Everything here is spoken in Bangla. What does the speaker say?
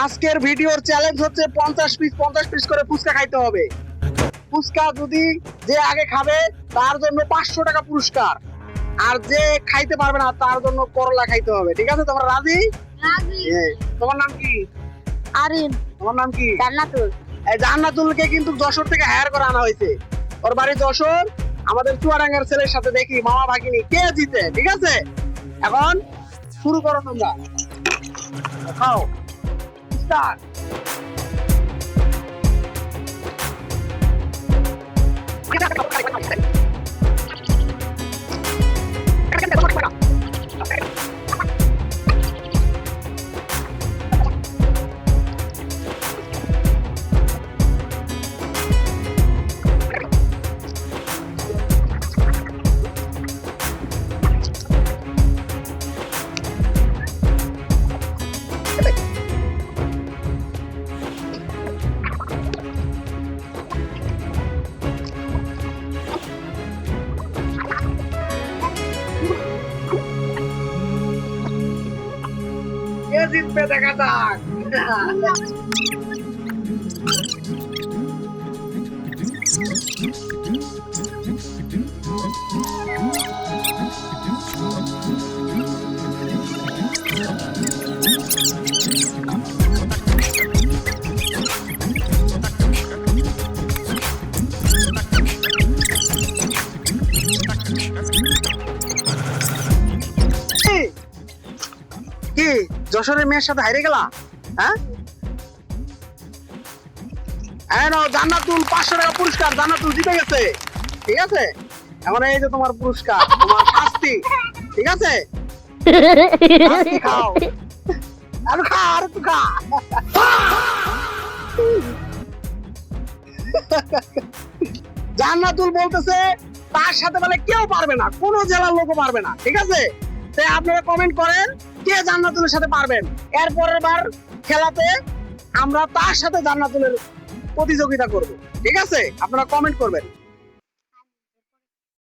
আজকের ভিডিওর চ্যালেঞ্জ হচ্ছে 50 পিস করে ফুচকা খাইতে হবে। ফুচকা যদি যে আগে খাবে তার জন্য 500 টাকা পুরস্কার, আর যে খাইতে পারবে না তার জন্য করলা খাইতে হবে। ঠিক আছে, তোমরা রাজি? রাজি। তোমার নাম কি? আরিন। তোমার নাম কি? জান্নাতুল। এই জান্নাতুলকে কিন্তু যশোর থেকে হায়ার করে আনা হয়েছে। ওর বাড়ি যশোর। আমাদের চুয়াডাঙ্গার ছেলের সাথে দেখি মামা ভাগিনী কে জিতে। ঠিক আছে, এখন শুরু করো তোমরা। খাও, স্টার্ট। কে জিতবে দেখা যাক। কি যশোরের মেয়ের সাথে হারিয়ে গেলা? হ্যাঁ, জান্নাতুল 500 টাকা পুরস্কার। জান্নাতুল জিতে গেছে। ঠিক আছে, এখন এই যে তোমার পুরস্কার, তোমার শাস্তি। ঠিক আছে, শাস্তি খাও। আর খা, আর একটু খা। জান্নাতুল বলতেছে তার সাথে বলে কেউ পারবে না, কোনো জেলার লোকও পারবে না। ঠিক আছে, তাই আপনারা কমেন্ট করেন কে জান্নাতুলের সাথে পারবেন। এর পরের বার খেলাতে আমরা তার সাথে জান্নাতুলের প্রতিযোগিতা করব। ঠিক আছে, আপনারা কমেন্ট করবেন।